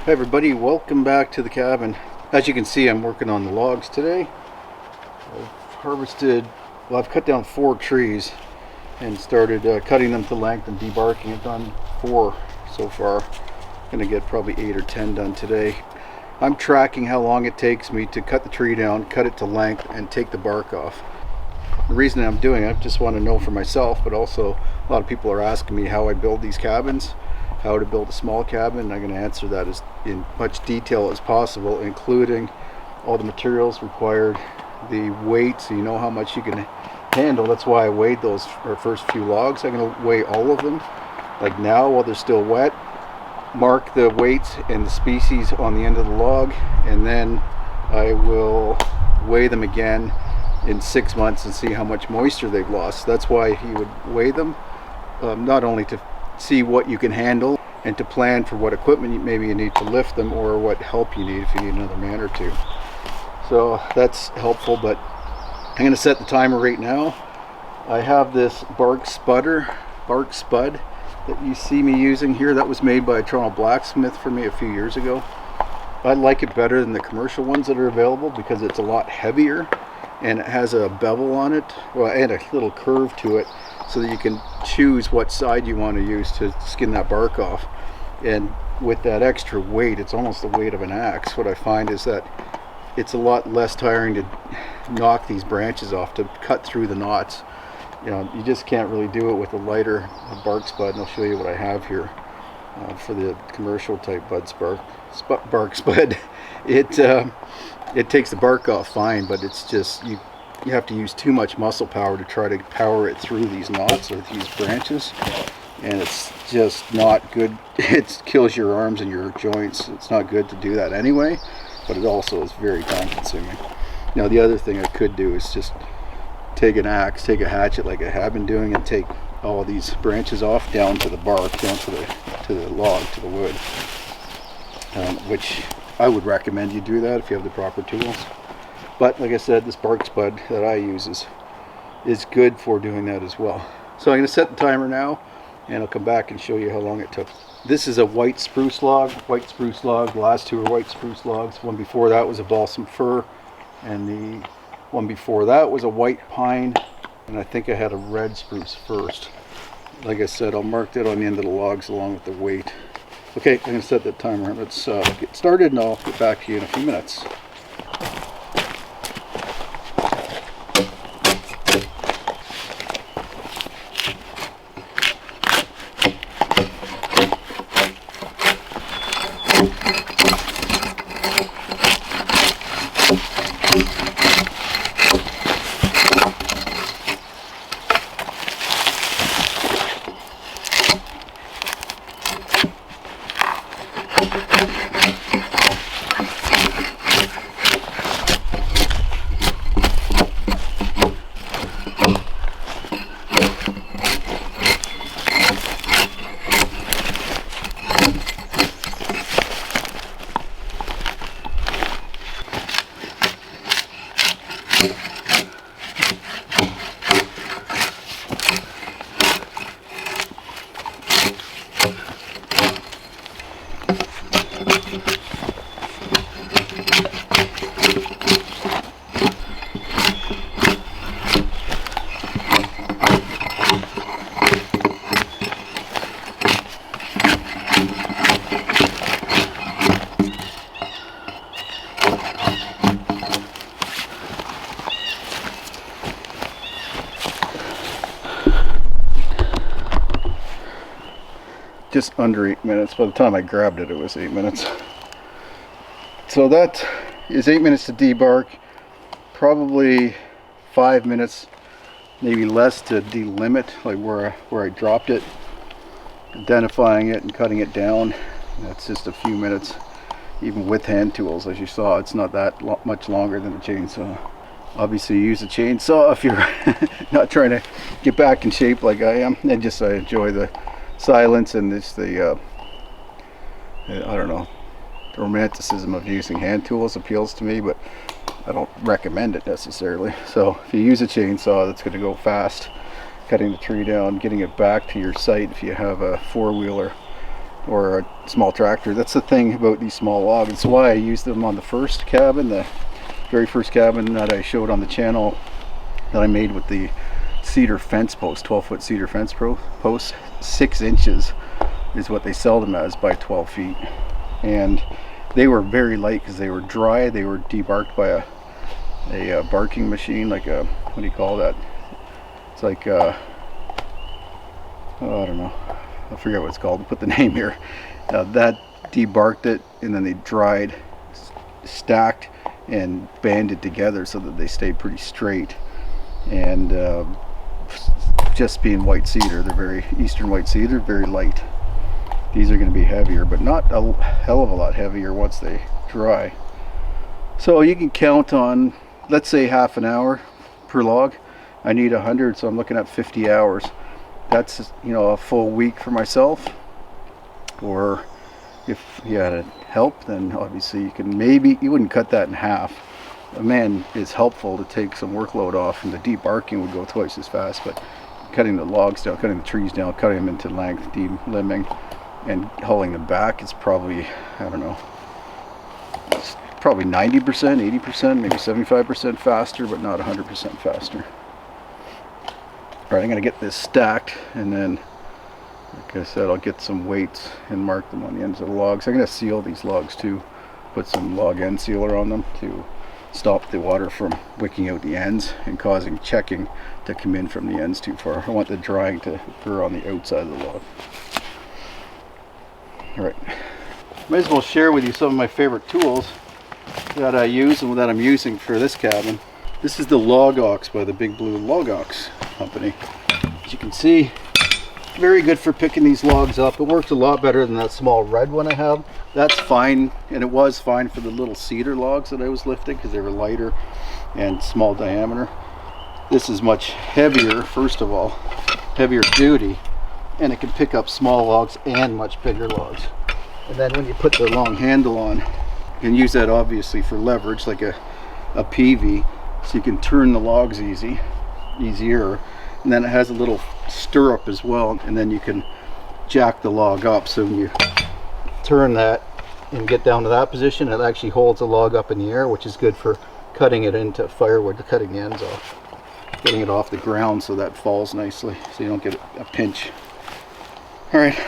Hi everybody, welcome back to the cabin. As you can see, I'm working on the logs today. I've cut down 4 trees and started cutting them to length and debarking. I've done 4 so far. Gonna get probably 8 or 10 done today. I'm tracking how long it takes me to cut the tree down, cut it to length, and take the bark off. The reason I'm doing it, I just want to know for myself, but also a lot of people are asking me how I build these cabins, how to build a small cabin, and I'm going to answer that as in much detail as possible, including all the materials required, the weight, so you know how much you can handle. That's why I weighed those first few logs. I'm going to weigh all of them, like now while they're still wet, mark the weights and the species on the end of the log, and then I will weigh them again in 6 months and see how much moisture they've lost. That's why you would weigh them, not only to see what you can handle and to plan for what equipment maybe you need to lift them, or what help you need if you need another man or two. So that's helpful, but I'm going to set the timer right now. I have this bark spud that you see me using here. That was made by a Toronto blacksmith for me a few years ago. I like it better than the commercial ones that are available because it's a lot heavier and it has a bevel on it, well, and a little curve to it, so that you can choose what side you want to use to skin that bark off. And with that extra weight, it's almost the weight of an axe. What I find is that it's a lot less tiring to knock these branches off, to cut through the knots. You know, you just can't really do it with a lighter bark spud, and I'll show you what I have here for the commercial type bark spud. It takes the bark off fine, but it's just you have to use too much muscle power to try to power it through these knots or these branches, and it's just not good. It kills your arms and your joints. It's not good to do that anyway, but it also is very time consuming. Now the other thing I could do is just take an axe, take a hatchet like I have been doing, and take all these branches off down to the bark, down to the log, to the wood, which I would recommend you do that if you have the proper tools. But like I said, this bark spud that I use is good for doing that as well. So I'm going to set the timer now, and I'll come back and show you how long it took. This is a white spruce log. The last 2 are white spruce logs. One before that was a balsam fir, and the one before that was a white pine, and I think I had a red spruce first. Like I said, I'll mark that on the end of the logs along with the weight. Okay, I'm going to set that timer. Let's get started, and I'll get back to you in a few minutes. Just under 8 minutes. By the time I grabbed it, it was 8 minutes. So that is 8 minutes to debark, probably 5 minutes, maybe less, to delimb it, like where I dropped it, identifying it and cutting it down. That's just a few minutes, even with hand tools. As you saw, it's not that much longer than a chainsaw. Obviously, use a chainsaw if you're not trying to get back in shape like I am, and just I enjoy the silence and this I don't know, the romanticism of using hand tools appeals to me, but I don't recommend it necessarily. So if you use a chainsaw, that's going to go fast, cutting the tree down, getting it back to your site if you have a four-wheeler or a small tractor. That's the thing about these small logs. It's why I used them on the first cabin, the very first cabin that I showed on the channel that I made with the cedar fence post, 12-foot cedar fence post. 6 inches is what they sell them as by 12 feet. And they were very light because they were dry. They were debarked by a barking machine, like a, what do you call that? It's like oh, I don't know, I forget what it's called. I'll put the name here. That debarked it, and then they dried, stacked, and banded together so that they stayed pretty straight. And just being white cedar, they're very eastern white cedar, very light. These are going to be heavier, but not a hell of a lot heavier once they dry. So you can count on, let's say, half an hour per log. I need 100, so I'm looking at 50 hours. That's, you know, a full week for myself. Or if you had help, then obviously you can, maybe you wouldn't cut that in half. A man is helpful to take some workload off, and the debarking would go twice as fast. But cutting the logs down, cutting the trees down, cutting them into length, delimbing, and hauling them back is probably, I don't know, it's probably 90%, 80%, maybe 75% faster, but not 100% faster. Alright, I'm going to get this stacked, and then, like I said, I'll get some weights and mark them on the ends of the logs. I'm going to seal these logs too, put some log end sealer on them to stop the water from wicking out the ends and causing checking to come in from the ends too far. I want the drying to occur on the outside of the log. Alright, might as well share with you some of my favorite tools that I use and that I'm using for this cabin. This is the Log Ox by the Big Blue Log Ox company. As you can see, very good for picking these logs up. It works a lot better than that small red one I have. That's fine, and it was fine for the little cedar logs that I was lifting because they were lighter and small diameter. This is much heavier, first of all, heavier duty, and it can pick up small logs and much bigger logs. And then when you put the long handle on, you can use that obviously for leverage, like a PV, so you can turn the logs easier. And then it has a little stirrup as well, and then you can jack the log up. So when you turn that and get down to that position, it actually holds the log up in the air, which is good for cutting it into firewood, cutting the ends off, getting it off the ground so that falls nicely, so you don't get a pinch. All right.